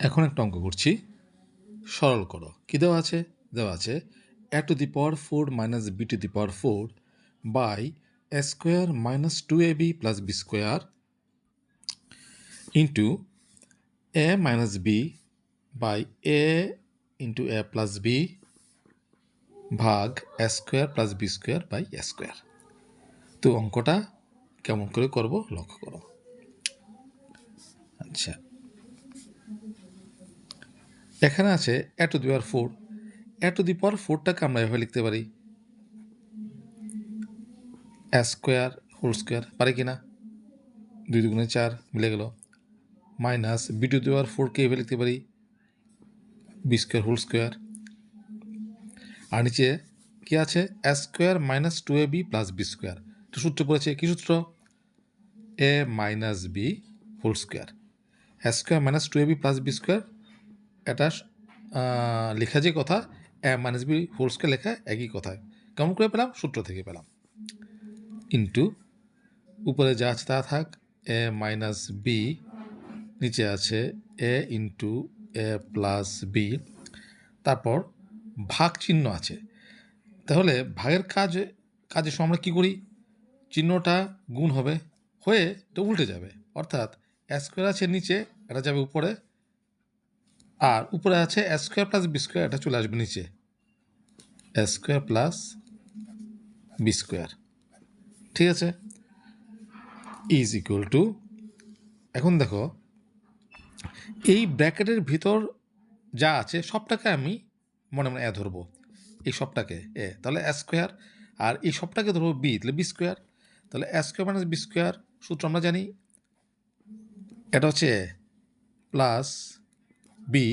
এখন একটা অঙ্ক করছি, সরল করো। কি দেওয়া আছে? দেওয়া আছে a to the power 4 minus b to the power 4 by a square minus 2ab plus b square into a minus b by a into a plus b ভাগ a square plus b square by a square। তো অঙ্কটা কেমন করে করব লক্ষ্য করো। আচ্ছা, এখানে আছে a to the power 4। a to the power 4টাকে আমরা এভাবে লিখতে পারি a স্কোয়ার হোল স্কোয়ার, পারি কি না? 2 দুগুণে 4 মিলে গেল, minus B to the power 4কে এভাবে লিখতে পারি বি স্কোয়ার হোল স্কোয়ার। আর নিচে কি আছে? a square minus 2ab plus B square. এটা সূত্র পড়েছে, কি সূত্র? a minus B whole square. a square minus 2ab plus B square, এটা লেখা যে কথা a minus B whole square লেখা একই কথা। কেমন করে পেলাম? সূত্র থেকে পেলাম। ইন্টু উপরে যা আছে তা থাক, a মাইনাস বি, নিচে আছে a into a plus B, তারপর ভাগ চিহ্ন আছে। তাহলে ভাগের কাজের সময় আমরা কী করি? চিহ্নটা গুণ হবে, হয়ে এটা উল্টে যাবে, অর্থাৎ a স্কোয়ার আছে নিচে, এটা যাবে উপরে, আর উপরে আছে a square plus B square, এটা চলে আসবে নিচে a square plus B square. ঠিক আছে, ইজ ইকুয়াল টু, এখন দেখো এই ব্র্যাকেটের ভিতর যা আছে সবটাকে আমি মনে মনে এ ধরবো, এই সবটাকে এ, তাহলে এ স্কোয়ার, আর এই সবটাকে ধরবো বি, তাহলে বি স্কোয়ার। তাহলে এ স্কোয়ার মাইনাস বি স্কোয়ার সূত্র আমরা জানি, এটা হচ্ছে এ প্লাস বি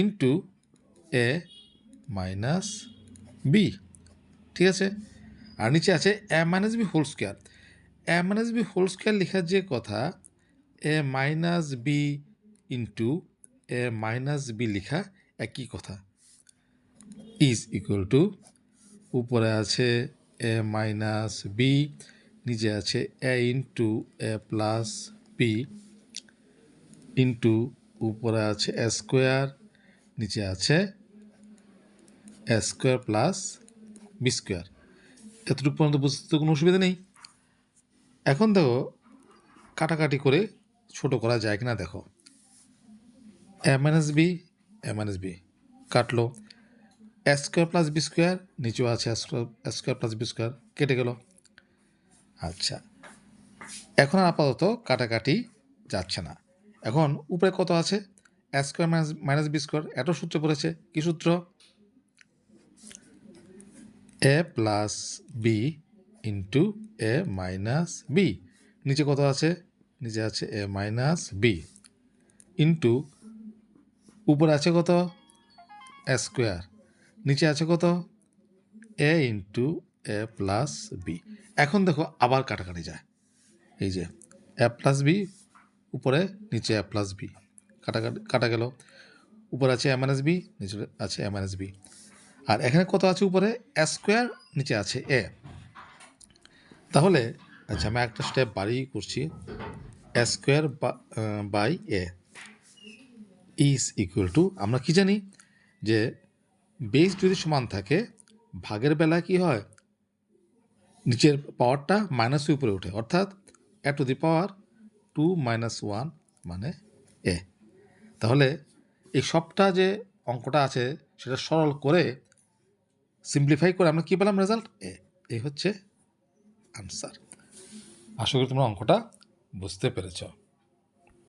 ইন্টু এ মাইনাস বি। ঠিক আছে, আর নিচে আছে এ মাইনাস বি হোল স্কোয়ার। এ মাইনাস বি হোল স্কোয়ার লেখার যে কথা, এ মাইনাস বি ইন্টু এ মাইনাস বি লেখা একই কথা। ইজ ইকুয়াল টু, উপরে আছে এ মাইনাস বি, নিচে আছে এ ইন্টু এ প্লাস বি ইন্টু উপরে আছে এ স্কোয়ার, নিচে আছে এ স্কোয়ার প্লাস বি স্কোয়ার। এতটুকু পর্যন্ত বুঝতে কোনো অসুবিধা নেই। এখন দেখো কাটাকাটি করে ছোট করা যায় কিনা দেখো। এ মাইনাস বি কাটলো, এ স্কোয়ার প্লাস বি স্কোয়ার, নিচেও আছে এ স্কোয়ার প্লাস বি স্কোয়ার, কেটে গেল। আচ্ছা, এখন আপাতত কাটাকাটি যাচ্ছে না। এখন উপরে কত আছে? এ স্কোয়ার মাইনাস বি স্কোয়ার, এত সূত্র পড়েছে, কি সূত্র? এ প্লাস বি ইন্টু এ মাইনাস বি। নিচে কত আছে? নিচে আছে এ মাইনাস বি ইন্টু উপরে আছে কত? এ স্কোয়ার, নিচে আছে কত? এ ইন্টু এ প্লাস বি। এখন দেখো আবার কাটাকাটি যায়, এই যে এ প্লাস বি উপরে, নিচে এ প্লাস বি, কাটা গেল। উপরে আছে এ মাইনাস বি, নিচে আছে এ মাইনাস বি, আর এখানে কত আছে? উপরে এ স্কোয়ার, নিচে আছে এ। তাহলে আচ্ছা, আমি একটা স্টেপ বাড়িয়ে করছি, A square by A is equal to, আমরা কি জানি যে বেস যদি সমান থাকে ভাগের বেলায় কি হয়? নিচের পাওয়ারটা মাইনাস উপরে ওঠে, অর্থাৎ এ টু দি পাওয়ার 2 - 1 মানে এ। তাহলে এই সবটা যে অঙ্কটা আছে সেটা সরল করে সিম্পলিফাই করে আমরা কী পেলাম? রেজাল্ট এ। এই হচ্ছে আনসার। আশা করি তোমরা অঙ্কটা বুঝতে পেরেছ।